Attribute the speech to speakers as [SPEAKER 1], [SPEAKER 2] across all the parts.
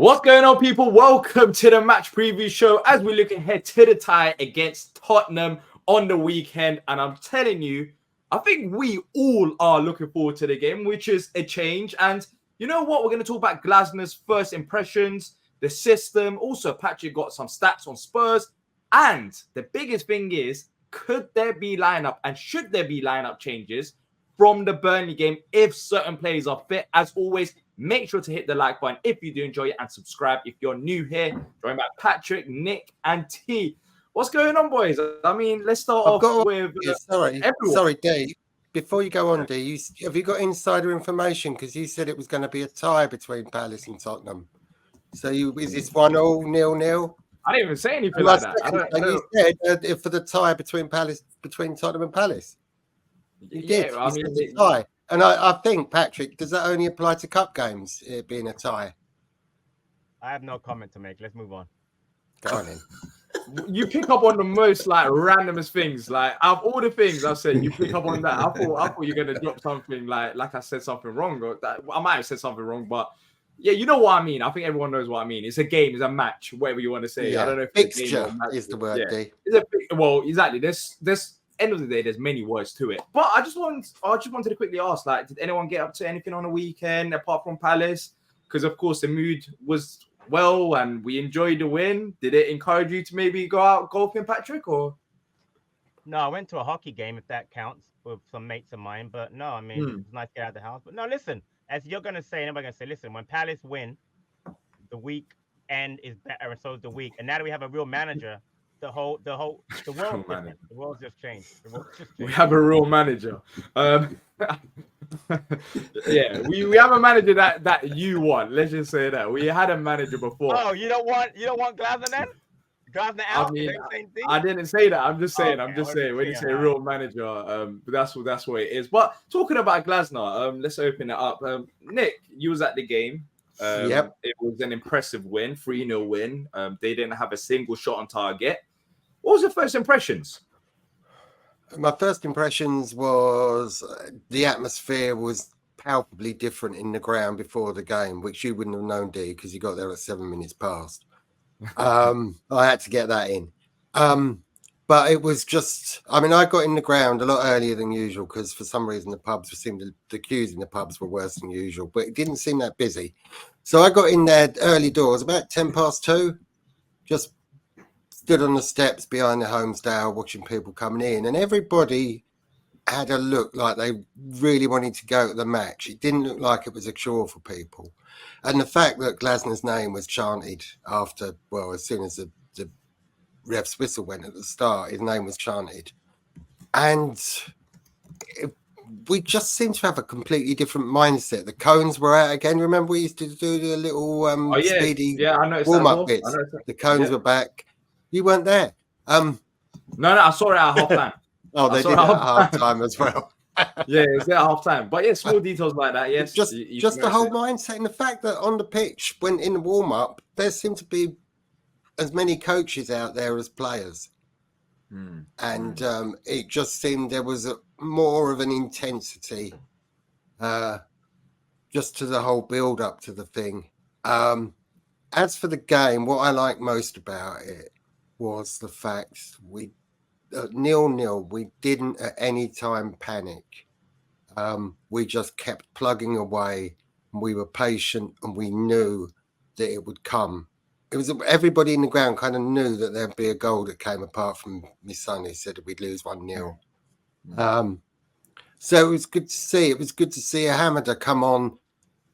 [SPEAKER 1] What's going on, people? Welcome to the match preview show as we look ahead to the tie against Tottenham on the weekend. And I'm telling you, I think we all are looking forward to the game, which is a change. And you know what? We're going to talk about Glasner's first impressions, the system. Also, Patrick got some stats on Spurs. And the biggest thing is, could there be lineup and should there be lineup changes from the Burnley game if certain players are fit? As always, make sure to hit the like button if you do enjoy it and subscribe if you're new here. Joined by Patrick, Nick, and T. What's going on, boys? I mean, let's start off with
[SPEAKER 2] Sorry, Dave. Before you go on, D, have you got insider information? Because you said it was going to be a tie between Palace and Tottenham. So is this 1-0, 0-0?
[SPEAKER 1] I didn't even say anything like that.
[SPEAKER 2] You said for the tie between Tottenham and Palace. You did.
[SPEAKER 1] I mean,
[SPEAKER 2] it's a tie. And I think, Patrick, does that only apply to cup games, it being a tie?
[SPEAKER 3] I have no comment to make. Let's move on.
[SPEAKER 2] Go on in.
[SPEAKER 1] You pick up on the most randomest things. Like, out of all the things I've said, you pick up on that. I thought you were gonna drop something like I said something wrong, or that I might have said something wrong, but yeah, you know what I mean. I think everyone knows what I mean. It's a game, it's a match, whatever you want to say.
[SPEAKER 2] Yeah.
[SPEAKER 1] I don't know if
[SPEAKER 2] fixture is the word.
[SPEAKER 1] Yeah. Well, exactly. There's end of the day, there's many words to it. But I just wanted to quickly ask, did anyone get up to anything on the weekend apart from Palace? Because of course the mood was well and we enjoyed the win. Did it encourage you to maybe go out golfing, Patrick? Or
[SPEAKER 3] no, I went to a hockey game, if that counts, with some mates of mine. But no, I mean, it's nice to get out of the house. But no, listen, as you're gonna say, anybody gonna say, listen, when Palace win, the weekend is better, and so is the week. And now that we have a real manager, the world's different. The world's just changed.
[SPEAKER 1] We have a real manager. Yeah, we have a manager that you want. Let's just say that we had a manager before.
[SPEAKER 3] Oh, you don't want Glasner then? Glasner out?
[SPEAKER 1] I mean, I didn't say that. I'm just saying. When you say real manager, that's what it is. But talking about Glasner, let's open it up. Nick, you was at the game.
[SPEAKER 2] Yep.
[SPEAKER 1] It was an impressive win, 3-0 win. They didn't have a single shot on target. What was your first impressions?
[SPEAKER 2] My first impressions was the atmosphere was palpably different in the ground before the game, which you wouldn't have known, D, because you got there at 7 minutes past. I had to get that in. But it was just, I mean, I got in the ground a lot earlier than usual because for some reason the queues in the pubs were worse than usual, but it didn't seem that busy. So I got in there early doors, about 2:10, just stood on the steps behind the Homesdale watching people coming in, and everybody had a look like they really wanted to go to the match. It didn't look like it was a chore for people. And the fact that Glasner's name was chanted as soon as the ref's whistle went at the start, his name was chanted. And we just seem to have a completely different mindset. The cones were out again. Remember we used to do the little speedy warm-up bits? The cones were back. You weren't there. No,
[SPEAKER 1] I saw it at half time.
[SPEAKER 2] They did it at half time as well.
[SPEAKER 1] Yeah, it's at half time. But yeah, small details like that. Yes,
[SPEAKER 2] just the whole mindset and the fact that on the pitch, when in the warm-up, there seemed to be as many coaches out there as players. And it just seemed there was more of an intensity just to the whole build-up to the thing. As for the game, what I like most about it was the fact we 0-0, we didn't at any time panic. We just kept plugging away, and we were patient, and we knew that it would come. It was everybody in the ground kind of knew that there'd be a goal that came, apart from my son who said that we'd lose 1-0. So it was good to see. It was good to see a Hamada come on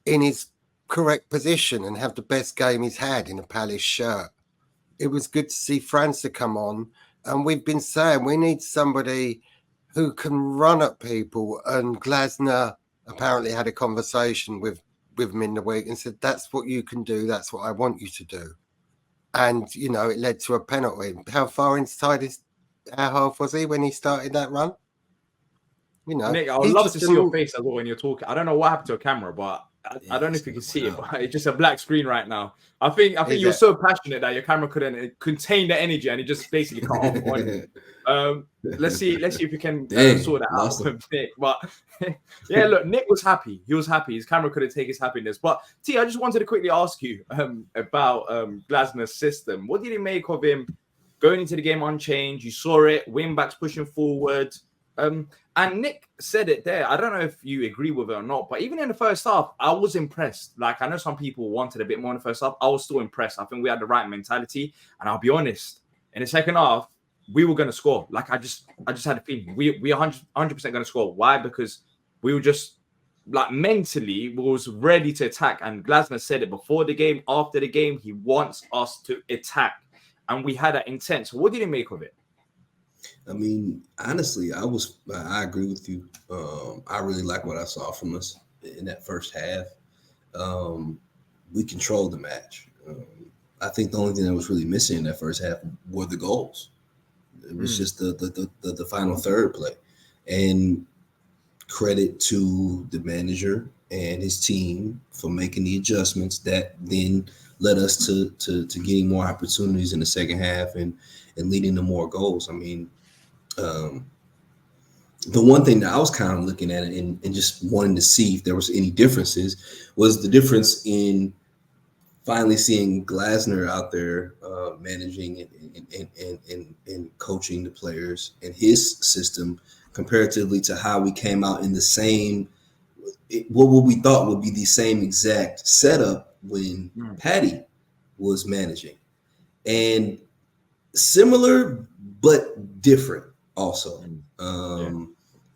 [SPEAKER 2] in his correct position and have the best game he's had in a Palace shirt. It was good to see Franca come on, and we've been saying we need somebody who can run at people, and Glasner apparently had a conversation with him in the week and said, that's what you can do, that's what I want you to do. And, it led to a penalty. How far inside our half was he when he started that run?
[SPEAKER 1] Nick, I would love to see your face as well when you're talking. I don't know what happened to your camera, but I don't know if you can see it, but it's just a black screen right now. I think
[SPEAKER 2] Is
[SPEAKER 1] you're
[SPEAKER 2] it?
[SPEAKER 1] so passionate that your camera couldn't contain the energy, and it just basically cut off on you. Let's see if you can sort that out with Nick. But yeah, look, Nick was happy. He was happy. His camera couldn't take his happiness. But T, I just wanted to quickly ask you about Glasner's system. What did you make of him going into the game unchanged? You saw it, wing backs pushing forward. And Nick said it there. I don't know if you agree with it or not, but even in the first half, I was impressed. Like, I know some people wanted a bit more in the first half. I was still impressed. I think we had the right mentality. And I'll be honest, in the second half, we were going to score. Like, I just had a feeling we 100% going to score. Why? Because we were just, like, mentally was ready to attack. And Glasner said it before the game, after the game, he wants us to attack. And we had that intent. So what did you make of it?
[SPEAKER 4] I mean, honestly, I agree with you. I really like what I saw from us in that first half. We controlled the match. I think the only thing that was really missing in that first half were the goals. It was just the final third play. And credit to the manager and his team for making the adjustments that then led us to getting more opportunities in the second half and leading to more goals. I mean, the one thing that I was kind of looking at and just wanting to see if there was any differences was the difference in finally seeing Glasner out there managing and coaching the players and his system comparatively to how we came out in the same, what we thought would be the same exact setup when Patty was managing. And similar, but different also.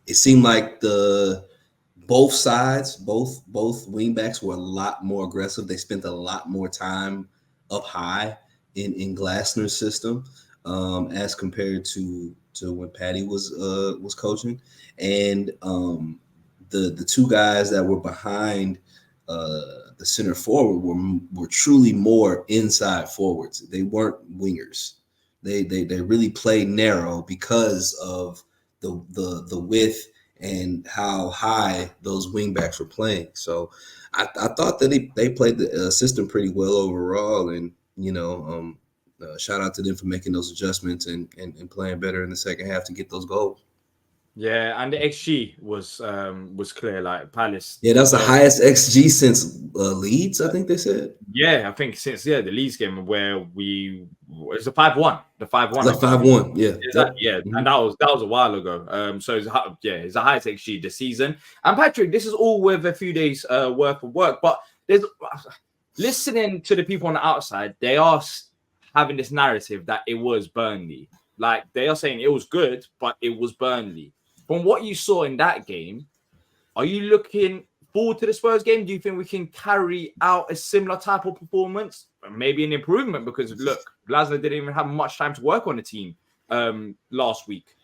[SPEAKER 4] It seemed like both sides, both wingbacks were a lot more aggressive. They spent a lot more time up high in Glasner's system as compared to when Patty was coaching. And the two guys that were behind the center forward were truly more inside forwards. They weren't wingers. They really played narrow because of the width and how high those wingbacks were playing. So I thought that they played the system pretty well overall, and shout out to them for making those adjustments and playing better in the second half to get those goals.
[SPEAKER 1] Yeah, and the XG was clear. Like Palace.
[SPEAKER 4] Yeah, that's the highest XG since Leeds, I think they said.
[SPEAKER 1] Yeah, I think since the Leeds game where it's a 5-1. The 5-1.
[SPEAKER 4] Like 5-1, yeah.
[SPEAKER 1] Mm-hmm. And that was a while ago. So it's the highest XG this season. And Patrick, this is all with a few days worth of work. But there's listening to the people on the outside, they are having this narrative that it was Burnley. Like they are saying it was good, but it was Burnley. From what you saw in that game, are you looking forward to the Spurs game? Do you think we can carry out a similar type of performance? Maybe an improvement, because look, Glasner didn't even have much time to work on the team last week.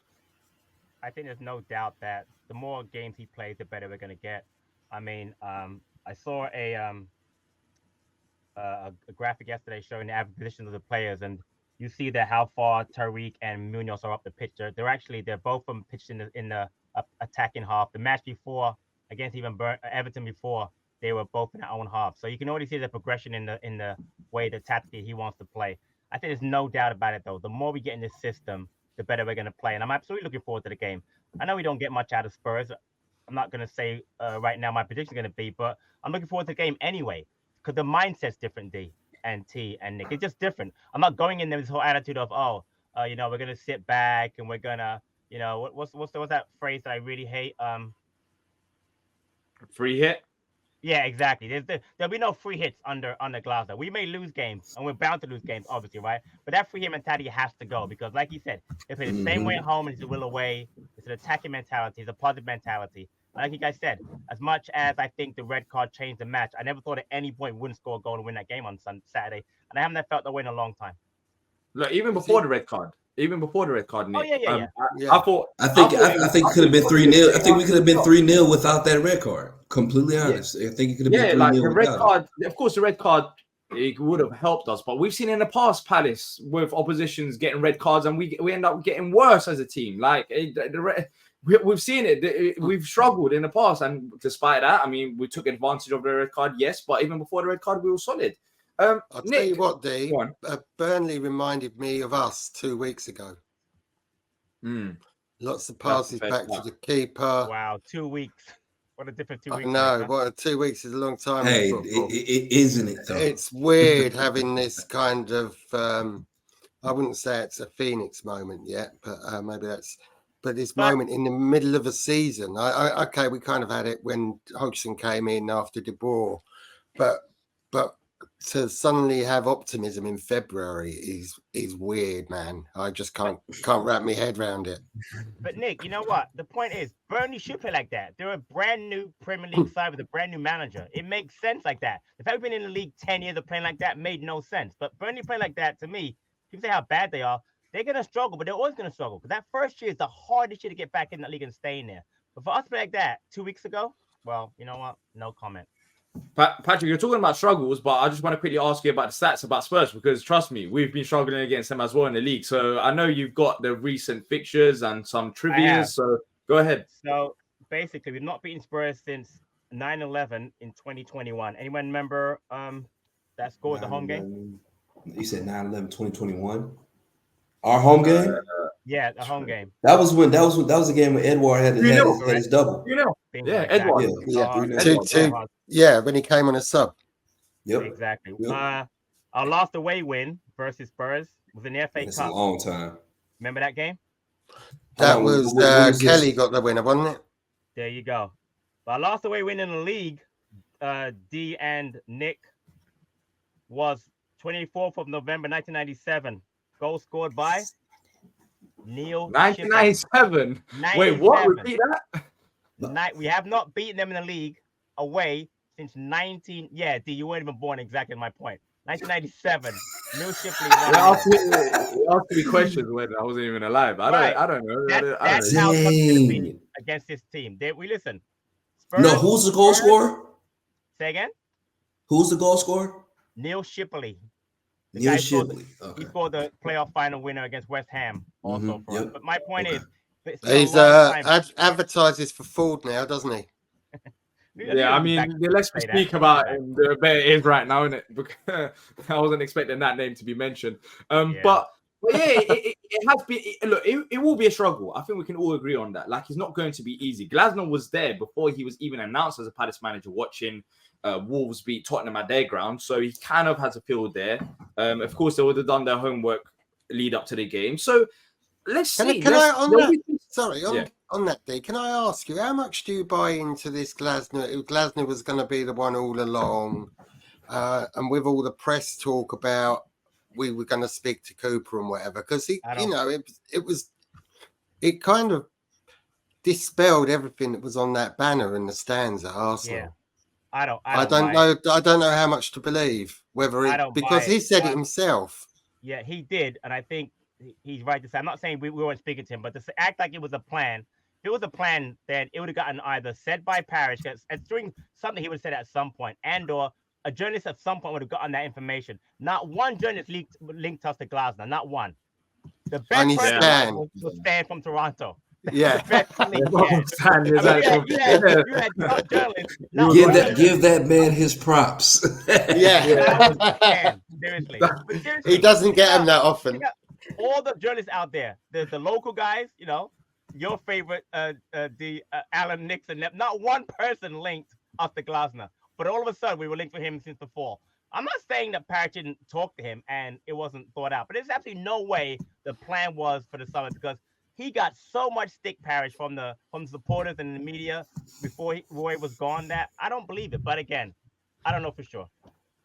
[SPEAKER 3] I think there's no doubt that the more games he plays, the better we're going to get. I mean, I saw a graphic yesterday showing the average positions of the players, and you see that how far Tariq and Munoz are up the pitch. They're both from pitched in the attacking half. The match before against Everton before, they were both in their own half. So you can already see the progression in the way the tactically he wants to play. I think there's no doubt about it though. The more we get in this system, the better we're going to play. And I'm absolutely looking forward to the game. I know we don't get much out of Spurs. I'm not going to say right now my prediction is going to be, but I'm looking forward to the game anyway, because the mindset's different, D and T and Nick. It's just different. I'm not going in there with this whole attitude of, we're going to sit back and we're going to, what's that phrase that I really hate?
[SPEAKER 1] Free hit?
[SPEAKER 3] Yeah, exactly. There'll be no free hits under Glasner. We may lose games, and we're bound to lose games, obviously, right? But that free hit mentality has to go, because, like you said, if it's the same way at home as it will away, it's an attacking mentality, it's a positive mentality. Like you guys said, as much as I think the red card changed the match, I never thought at any point we wouldn't score a goal and win that game on Saturday, and I haven't felt that way in a long time.
[SPEAKER 1] Look, even before the red card, Nick.
[SPEAKER 3] Oh yeah.
[SPEAKER 4] I think it could have been 3-0. I think we could have been 3-0 without that red card. Completely honest. I think it could have been 3-0.
[SPEAKER 1] Like the red card. Of course, the red card it would have helped us, but we've seen in the past Palace with oppositions getting red cards, and we end up getting worse as a team. Like we've seen it. We've struggled in the past, and despite that, I mean, we took advantage of the red card, yes, but even before the red card, we were solid.
[SPEAKER 2] I'll tell
[SPEAKER 1] Nick,
[SPEAKER 2] you what, D.
[SPEAKER 1] go on.
[SPEAKER 2] Burnley reminded me of us 2 weeks ago. Lots of passes back to the keeper.
[SPEAKER 3] Wow, 2 weeks. What a different 2 weeks.
[SPEAKER 2] I know. What 2 weeks is a long time.
[SPEAKER 4] Hey,
[SPEAKER 2] in football.
[SPEAKER 4] isn't it though?
[SPEAKER 2] It's weird having this kind of. I wouldn't say it's a Phoenix moment yet, but maybe that's. But this moment in the middle of a season, okay, we kind of had it when Hodgson came in after De Boer, but to suddenly have optimism in February is weird, man. I just can't wrap my head around it.
[SPEAKER 3] But Nick, you know what? The point is, Burnley should play like that. They're a brand new Premier League side with a brand new manager. It makes sense like that. If I've been in the league 10 years of playing like that, made no sense. But Burnley playing like that, to me, people say how bad they are. They're going to struggle, but they're always going to struggle. Because that first year is the hardest year to get back in that league and stay in there. But for us to play like that 2 weeks ago, well, you know what? No comment.
[SPEAKER 1] Patrick, you're talking about struggles, but I just want to quickly ask you about the stats about Spurs, because trust me, we've been struggling against them as well in the league. So I know you've got the recent fixtures and some trivia. So go ahead.
[SPEAKER 3] So basically, we've not beaten Spurs since 9-11 in 2021. Anyone remember that score was the home game?
[SPEAKER 4] You said 9/11/2021. Our home game?
[SPEAKER 3] Yeah, the home game.
[SPEAKER 4] That was the game when Edward had his double.
[SPEAKER 1] You know.
[SPEAKER 3] Yeah,
[SPEAKER 1] Edward.
[SPEAKER 2] Yeah, when he came on a sub.
[SPEAKER 4] Yep.
[SPEAKER 3] Exactly.
[SPEAKER 4] Yep.
[SPEAKER 3] Our last away win versus Spurs was in the FA
[SPEAKER 4] That's
[SPEAKER 3] Cup.
[SPEAKER 4] a long time.
[SPEAKER 3] Remember that game?
[SPEAKER 2] That was Kelly got the winner, wasn't it?
[SPEAKER 3] There you go. But our last away win in the league, D and Nick, was 24th of November 1997. Goal scored by Neil
[SPEAKER 1] 1997. Wait, what? Repeat that?
[SPEAKER 3] We have not beaten them in the league away since 19. Yeah, D, you weren't even born. Exactly my point. 1997. Neil Shipley.
[SPEAKER 1] You asked me questions when I wasn't even alive. I don't know.
[SPEAKER 3] That's how tough it's been against this team. We listen.
[SPEAKER 4] Spurs, no, who's the goal scorer?
[SPEAKER 3] Say again.
[SPEAKER 4] Who's the goal scorer?
[SPEAKER 3] Neil Shipley.
[SPEAKER 4] Neil Shipley.
[SPEAKER 3] He scored the playoff final winner against West Ham also for us. But my point is,
[SPEAKER 2] he's advertises for Ford now, doesn't he?
[SPEAKER 1] Yeah, I mean, let's speak about him. The better it is right now, isn't it? Because I wasn't expecting that name to be mentioned. But yeah, it has been. Look, it will be a struggle. I think we can all agree on that. Like, it's not going to be easy. Glasner was there before he was even announced as a Palace manager, watching Wolves beat Tottenham at their ground, so he kind of has a feel there. Of course, they would have done their homework lead up to the game. So let's see.
[SPEAKER 2] On that day, can I ask you, how much do you buy into this Glasner? Glasner was going to be the one all along, and with all the press talk about we were going to speak to Cooper and whatever, because it kind of dispelled everything that was on that banner in the stands at Arsenal. Yeah. I don't know how much to believe, because he said it himself.
[SPEAKER 3] Yeah, he did, and I think he's right to say. I'm not saying we weren't speaking to him, but to act like it was a plan. If it was a plan, then it would have gotten either said by Parrish, and doing something he would have said at some point, and/or a journalist at some point would have gotten that information. Not one journalist linked us to Glasner, not one. The best person was Stan from Toronto.
[SPEAKER 2] Yeah.
[SPEAKER 4] Give that man his props.
[SPEAKER 3] Seriously.
[SPEAKER 2] He doesn't get them that often.
[SPEAKER 3] All the journalists out there, the local guys, you know, your favorite, Alan Nixon, not one person linked us to Glasner, but all of a sudden we were linked to him since before. I'm not saying that Parrish didn't talk to him and it wasn't thought out, but there's absolutely no way the plan was for the summer, because he got so much stick, Parrish, from the supporters and the media before Roy was gone, that I don't believe it. But again, I don't know for sure.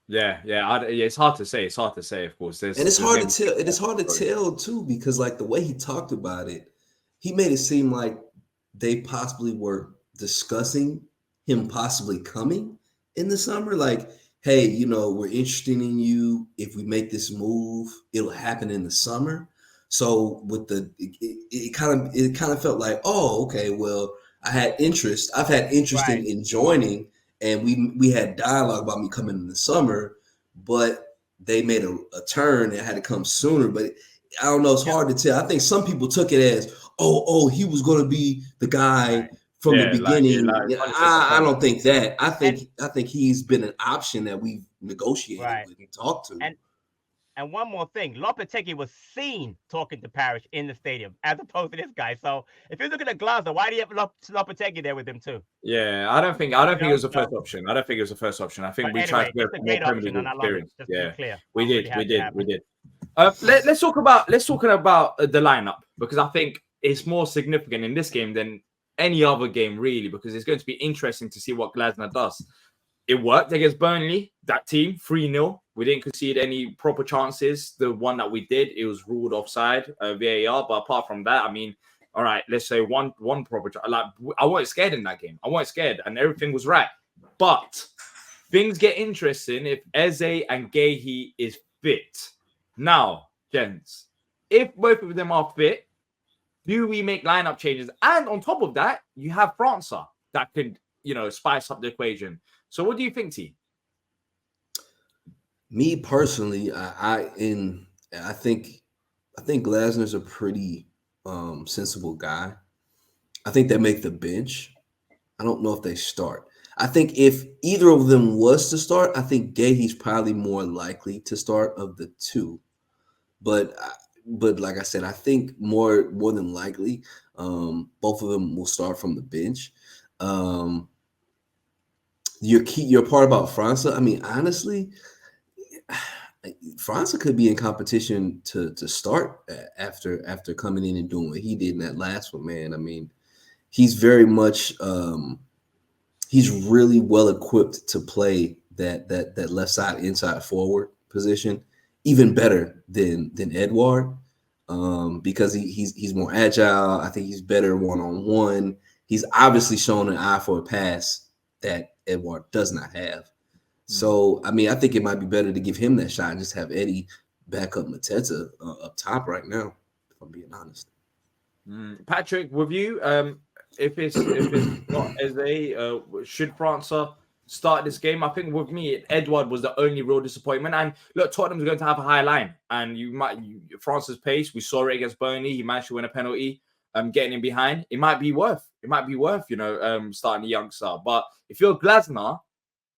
[SPEAKER 1] Yeah, it's hard to say. It's hard to say, of course.
[SPEAKER 4] And it's hard to tell. It is hard to tell too, because like the way he talked about it, he made it seem like they possibly were discussing him possibly coming in the summer. Like, hey, you know, we're interested in you. If we make this move, it'll happen in the summer. So with it kind of felt like, oh, okay, well, I've had interest in joining, and we had dialogue about me coming in the summer, but they made a turn and had to come sooner. But I don't know. It's hard to tell. I think some people took it as, he was going to be the guy from the beginning. I don't think that. I think he's been an option that we've negotiated with and talked to.
[SPEAKER 3] And one more thing, Lopetegui was seen talking to Parrish in the stadium as opposed to this guy. So if you're looking at Glasner, why do you have Lopetegui there with him too?
[SPEAKER 1] Yeah, I don't think it was the first option. I think we tried to go for more Premier League experience.
[SPEAKER 3] Just to be clear.
[SPEAKER 1] We did. Let's talk about the lineup, because I think it's more significant in this game than any other game, really, because it's going to be interesting to see what Glasner does. It worked against Burnley, that team, 3-0. We didn't concede any proper chances. The one that we did, it was ruled offside, VAR. But apart from that, I mean, all right, let's say one proper chance. Like, I wasn't scared in that game. I wasn't scared, and everything was right. But things get interesting if Eze and Guehi is fit. Now, gents, if both of them are fit, do we make lineup changes? And on top of that, you have Franca that could, spice up the equation. So what do you think, T?
[SPEAKER 4] Me personally, I think Glasner's a pretty sensible guy. I think they make the bench. I don't know if they start. I think if either of them was to start, I think Guehi's probably more likely to start of the two. But like I said, I think more than likely, both of them will start from the bench. Your part about Franca, I mean, honestly, Franca could be in competition to start after coming in and doing what he did in that last one, man. I mean, he's very much he's really well equipped to play that left side inside forward position, even better than Edouard, because he's more agile. I think he's better one-on-one. He's obviously shown an eye for a pass that Edouard does not have. So, I mean, I think it might be better to give him that shot and just have Eddie back up Mateta up top right now, if I'm being honest.
[SPEAKER 1] Patrick, with you, if it's not Eze, should Franca start this game? I think with me, Edouard was the only real disappointment. And look, Tottenham's going to have a high line, and Franca's pace. We saw it against Burnley. He managed to win a penalty. Getting in behind, it might be worth, starting the youngster. But if you're Glasner,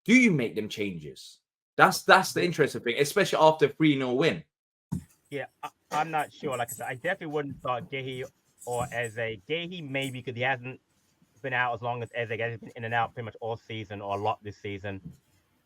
[SPEAKER 1] do you make them changes? That's the interesting thing, especially after a 3-0 win.
[SPEAKER 3] Yeah, I'm not sure. Like I said, I definitely wouldn't start Guehi or Eze. Guehi maybe because he hasn't been out as long as Eze. He's been in and out pretty much all season or a lot this season.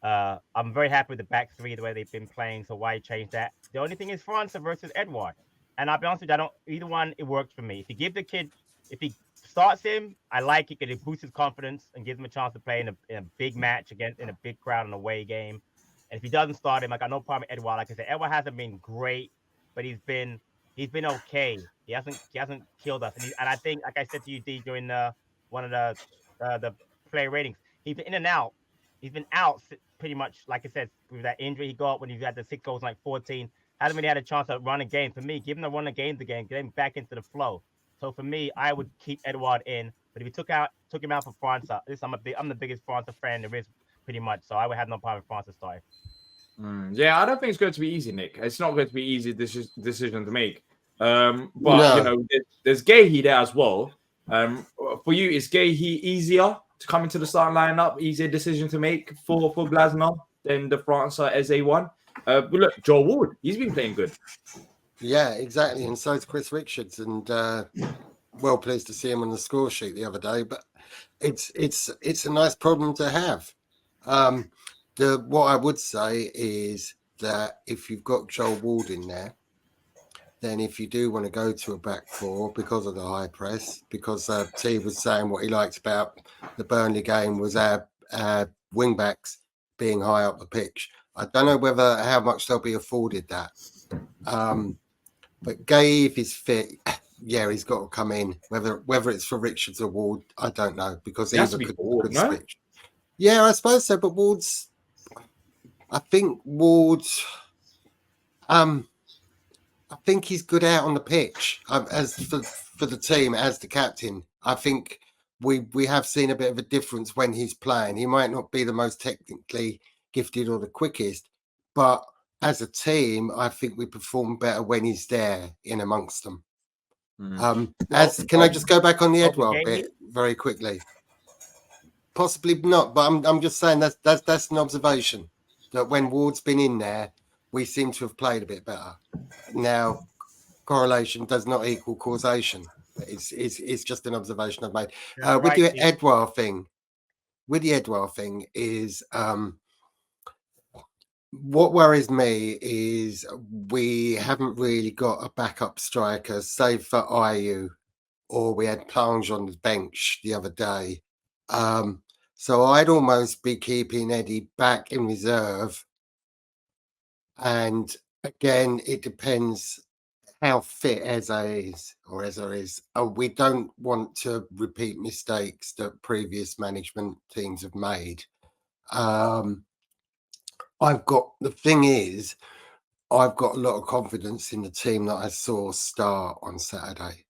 [SPEAKER 3] I'm very happy with the back three, the way they've been playing. So why change that? The only thing is Franca versus Edouard. And I'll be honest with you, either one, it works for me. If you give the kid, if he starts him, I like it because it boosts his confidence and gives him a chance to play in a big match in a big crowd in a away game. And if he doesn't start him, I got no problem with Edouard. Like I said, Edouard hasn't been great, but he's been okay. He hasn't killed us. And I think, like I said to you, D, during one of the play ratings, he's been in and out. He's been out pretty much, like I said, with that injury he got when he had the 6 goals in like 14. Hasn't really had a chance to run a game. For me, give him the run a game again, get him back into the flow. So for me, I would keep Edouard in. But if you took him out for Franca, I'm the biggest Franca fan there is, pretty much. So I would have no problem with Franca starting.
[SPEAKER 1] Yeah, I don't think it's going to be easy, Nick. It's not going to be easy decision to make. There's Guehi there as well. For you, is Guehi easier to come into the starting lineup? Easier decision to make for Glasner than the Franca Eze one? But look, Joel Ward, he's been playing good.
[SPEAKER 2] Yeah, exactly. And so is Chris Richards. And well pleased to see him on the score sheet the other day. But it's a nice problem to have. What I would say is that if you've got Joel Ward in there, then if you do want to go to a back four because of the high press, because T was saying what he liked about the Burnley game was our wing backs being high up the pitch. I don't know how much they'll be afforded that. But Gay, if he's fit, yeah, he's got to come in. Whether it's for Richards or Ward, I don't know, because he's a good switch. Yeah, I suppose so. But I think he's good out on the pitch as for the team, as the captain. I think we have seen a bit of a difference when he's playing. He might not be the most technically gifted or the quickest, but as a team, I think we perform better when he's there in amongst them. Can I just go back on the Edouard bit very quickly? Possibly not, but I'm just saying that's an observation that when Ward's been in there, we seem to have played a bit better. Now, correlation does not equal causation. It's just an observation I've made. With the Edouard thing is what worries me is we haven't really got a backup striker, save for Ayew, or we had Plange on the bench the other day. So I'd almost be keeping Eddie back in reserve. And again, it depends how fit Eze is. We don't want to repeat mistakes that previous management teams have made. I've got a lot of confidence in the team that I saw start on Saturday.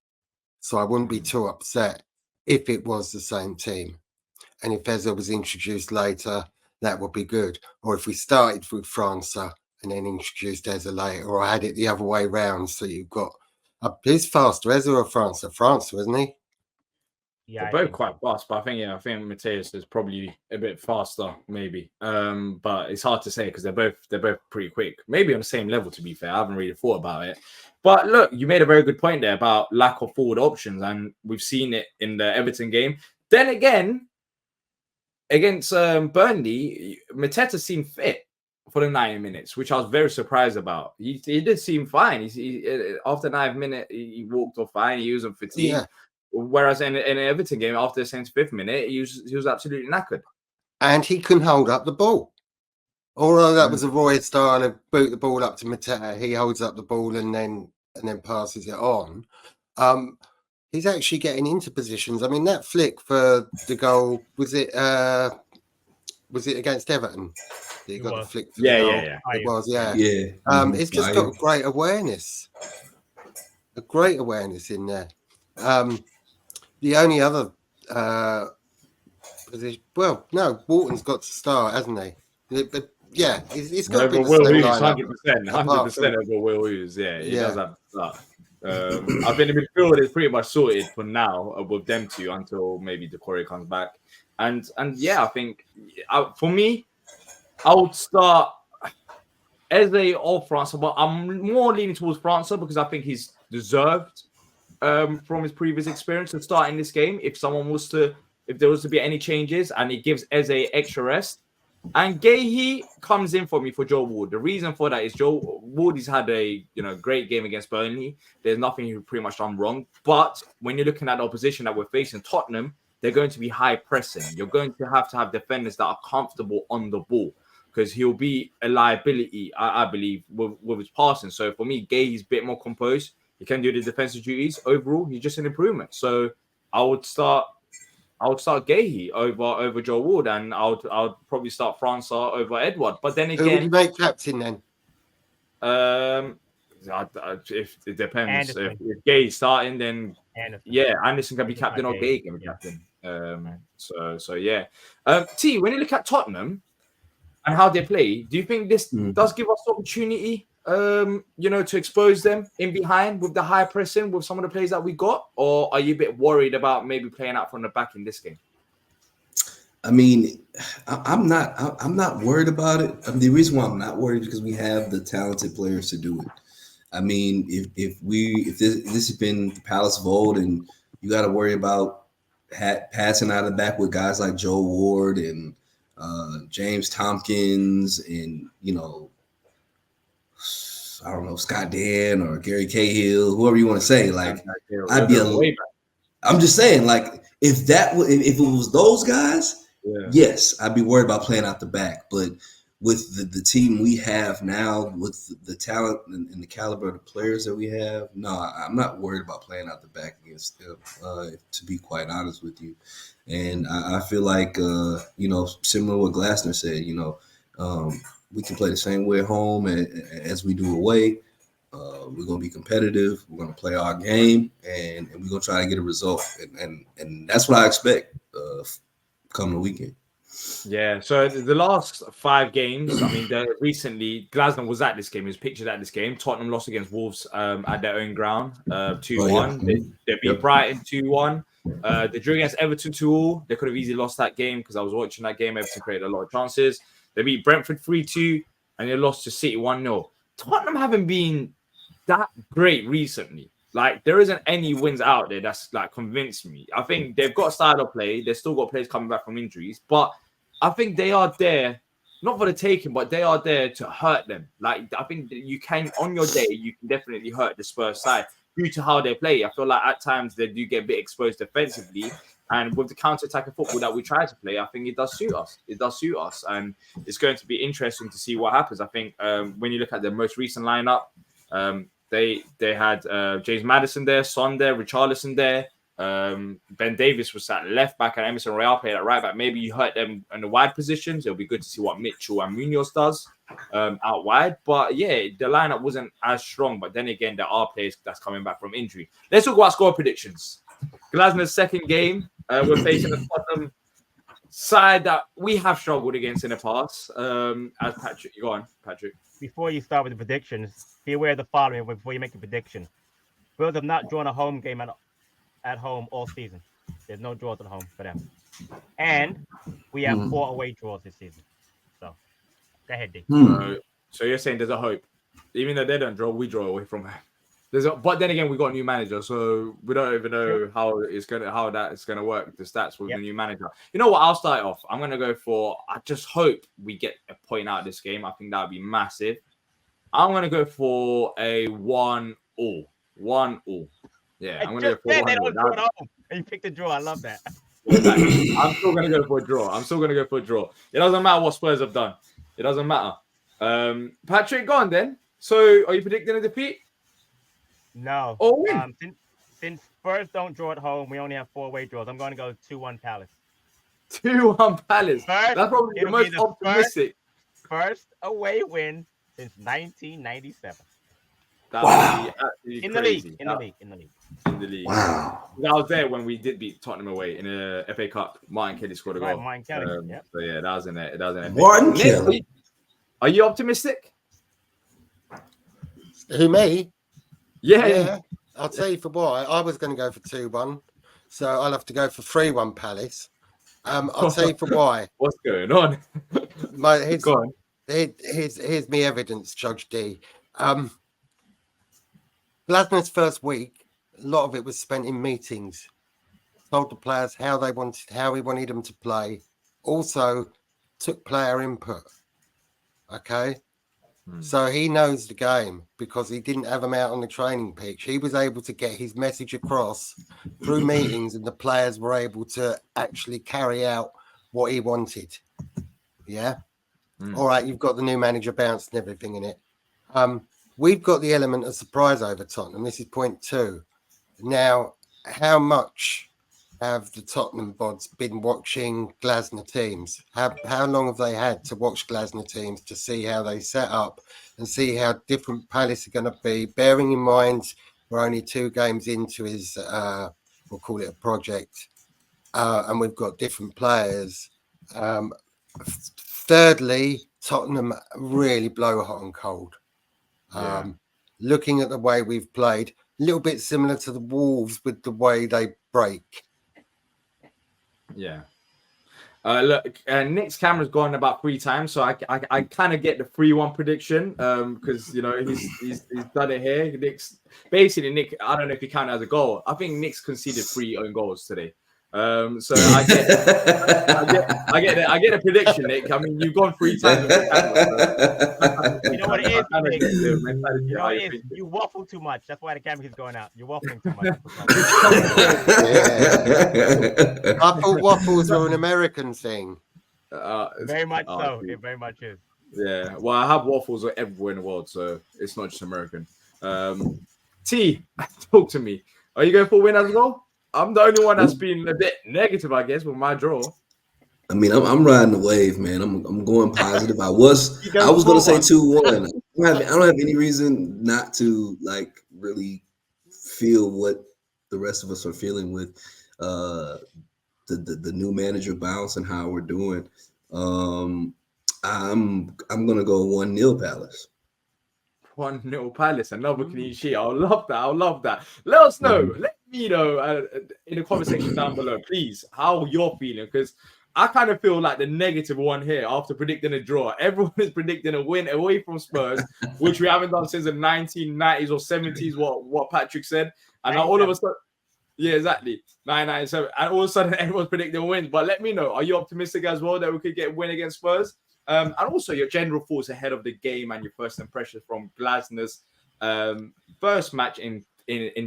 [SPEAKER 2] So I wouldn't be too upset if it was the same team. And if Eze was introduced later, that would be good. Or if we started with Franca and then introduced Eze later, or I had it the other way round. So you've got who's faster, Eze or Franca? Franca, isn't he?
[SPEAKER 1] Yeah, they're both quite fast, but I think Mateus is probably a bit faster, maybe. But it's hard to say because they're both pretty quick. Maybe on the same level, to be fair. I haven't really thought about it. But look, you made a very good point there about lack of forward options, and we've seen it in the Everton game. Then again, against Burnley, Mateta seemed fit for the 90 minutes, which I was very surprised about. He did seem fine. After 9 minutes, he walked off fine. He wasn't fatigued. Yeah. Whereas in an Everton game, after the 75th minute, he was absolutely knackered.
[SPEAKER 2] And he can hold up the ball. Although that was a Roy style of boot the ball up to Mateta, he holds up the ball and then passes it on. He's actually getting into positions. I mean, that flick for the goal, was it against Everton? He got the flick for the goal.
[SPEAKER 1] Yeah.
[SPEAKER 2] It was, yeah. It's just
[SPEAKER 4] Fire.
[SPEAKER 2] got a great awareness. In there. The only other position, Wharton's got to start, hasn't he? But yeah, he's got to be
[SPEAKER 1] Will Hughes, 100% over Will Hughes. Yeah, he does have to start. I think the midfield is pretty much sorted for now with them two until maybe Decore comes back. And yeah, I think for me, I would start Eze or Franca, but I'm more leaning towards Franca because I think he's deserved from his previous experience to start in this game. If there was to be any changes, and it gives Eze extra rest. And Gahey comes in for me for Joe Ward. The reason for that is Joe Ward has had a great game against Burnley. There's nothing he pretty much done wrong. But when you're looking at the opposition that we're facing, Tottenham, they're going to be high pressing. You're going to have defenders that are comfortable on the ball because he'll be a liability, I believe, with his passing. So for me, Gahey's a bit more composed. He can do the defensive duties. Overall, he's just an improvement. So I would start Gahey over Joe Ward, and I would probably start Franca over Edouard. But then again,
[SPEAKER 2] who would you make captain then?
[SPEAKER 1] If it depends. If Gahey's starting, then Anderson can be captain or Gahey can be captain. So yeah. T, when you look at Tottenham and how they play, do you think this does give us opportunity? To expose them in behind with the high pressing with some of the players that we got, or are you a bit worried about maybe playing out from the back in this game?
[SPEAKER 4] I mean, I'm not worried about it. I mean, the reason why I'm not worried is because we have the talented players to do it. I mean, if this has been the Palace of old, and you got to worry about passing out of the back with guys like Joe Ward and James Tompkins and I don't know, Scott Dan or Gary Cahill, whoever you want to say. Like, I'm just saying, like, if it was those guys, yes, I'd be worried about playing out the back. But with the team we have now, with the talent and the caliber of the players that we have, no, I'm not worried about playing out the back against them, to be quite honest with you. And I feel like, similar to what Glasner said, we can play the same way at home as we do away. We're going to be competitive. We're going to play our game, and we're going to try to get a result. And that's what I expect come the weekend.
[SPEAKER 1] Yeah, so the last 5 games, I mean, recently Glasgow was at this game. He was pictured at this game. Tottenham lost against Wolves at their own ground, 2-1. They beat Brighton 2-1. They drew against Everton 2-2. They could have easily lost that game because I was watching that game. Everton created a lot of chances. They beat Brentford 3-2, and they lost to City 1-0. Tottenham haven't been that great recently. Like, there isn't any wins out there that's like convinced me. I think they've got a style of play. They've still got players coming back from injuries, but I think they are there, not for the taking, but they are there to hurt them. Like, I think that you can, on your day, you can definitely hurt the Spurs side due to how they play. I feel like at times they do get a bit exposed defensively. And with the counter-attacking football that we try to play, I think it does suit us. It does suit us. And it's going to be interesting to see what happens. I think when you look at the most recent lineup, they had James Maddison there, Son there, Richarlison there. Ben Davis was at left back and Emerson Royale played at right back. Maybe you hurt them in the wide positions. It'll be good to see what Mitchell and Munoz does out wide. But yeah, the lineup wasn't as strong. But then again, there are players that's coming back from injury. Let's talk about score predictions. Glasnow's second game. We're facing a Tottenham side that we have struggled against in the past. As Patrick, go on, Patrick.
[SPEAKER 3] Before you start with the predictions, be aware of the following before you make a prediction. Spurs have not drawn a home game at home all season. There's no draws at home for them. And we have 4 away draws this season. So, go ahead, D.
[SPEAKER 1] So you're saying there's a hope. Even though they don't draw, we draw away from them. But then again, we got a new manager, so we don't even know how that is gonna work. The stats with the new manager. You know what? I'll start off. I'm gonna go for. I just hope we get a point out of this game. I think that would be massive. I'm gonna go for a 1-1. 1-1. Yeah, I'm gonna go for 1-1.
[SPEAKER 3] And you picked a draw. I love that.
[SPEAKER 1] I'm still gonna go for a draw. It doesn't matter what Spurs have done. It doesn't matter. Patrick, go on then. So, are you predicting a defeat?
[SPEAKER 3] No.
[SPEAKER 1] Oh, win.
[SPEAKER 3] Since Spurs don't draw at home, we only have 4 away draws. I'm going to go 2-1 Palace.
[SPEAKER 1] 2-1 Palace. That's probably the most optimistic.
[SPEAKER 3] First away win since 1997.
[SPEAKER 1] That would be
[SPEAKER 3] in
[SPEAKER 1] crazy.
[SPEAKER 3] the league.
[SPEAKER 1] Wow. I was there when we did beat Tottenham away in a FA Cup. Martin Kelly scored a goal.
[SPEAKER 3] Martin Kelly.
[SPEAKER 1] So yeah, that was in there.
[SPEAKER 4] Martin Kelly.
[SPEAKER 1] Are you optimistic?
[SPEAKER 2] Who, me?
[SPEAKER 1] Yeah.
[SPEAKER 2] I'll tell you for why. I was going to go for 2-1, so I'll have to go for 3-1 Palace. I'll tell you for why.
[SPEAKER 1] What's going on?
[SPEAKER 2] Go on. Here's me evidence, Judge D. Glasnow's first week, a lot of it was spent in meetings. Told the players how he wanted them to play. Also, took player input. Okay. So he knows the game because he didn't have them out on the training pitch. He was able to get his message across through meetings, and the players were able to actually carry out what he wanted. Yeah. All right, you've got the new manager bounce and everything in it. We've got the element of surprise over Tottenham. This is point 2. Now, how much have the Tottenham bods been watching Glasgow teams? How long have they had to watch Glasgow teams to see how they set up and see how different Palace are going to be? Bearing in mind, we're only 2 games into his, we'll call it a project, and we've got different players. Thirdly, Tottenham really blow hot and cold. Looking at the way we've played, a little bit similar to the Wolves with the way they break.
[SPEAKER 1] Yeah. Look, Nick's camera's gone about 3 times, so I kind of get the 3-1 prediction because you know he's done it here. Nick, I don't know if he counted as a goal. I think Nick's conceded 3 own goals today. So I get the prediction, Nick. I mean, you've gone 3 times.
[SPEAKER 3] You know what it is? You waffle too much. That's why the camera is going out. You're waffling too much.
[SPEAKER 2] I thought waffles were an American thing.
[SPEAKER 3] Very much so. It very much is.
[SPEAKER 1] Yeah. Well, I have waffles everywhere in the world, so it's not just American. T, talk to me. Are you going for a win as well? I'm the only one that's been a bit negative, I guess, with my draw.
[SPEAKER 4] I mean, I'm riding the wave, man. I'm going positive. I was going to say 2-1. I don't have any reason not to like really feel what the rest of us are feeling with the the new manager bounce and how we're doing. I'm gonna go 1-0 Palace.
[SPEAKER 1] 1-0 Palace, another clean sheet. I'll love that. I'll love that. Let us know. Let me know in the comment section down below, please, how you're feeling. Because I kind of feel like the negative one here after predicting a draw. Everyone is predicting a win away from Spurs, which we haven't done since the 1990s or 70s, what Patrick said. And now all of a sudden, yeah, exactly. 997. And all of a sudden, everyone's predicting wins. But let me know. Are you optimistic as well that we could get a win against Spurs? And also your general thoughts ahead of the game and your first impressions from Glasner's first match in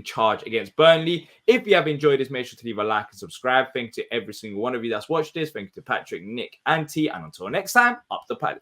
[SPEAKER 1] charge against Burnley. If you have enjoyed this, make sure to leave a like and subscribe. Thank you to every single one of you that's watched this. Thank you to Patrick, Nick, and T. And until next time, up the Palace.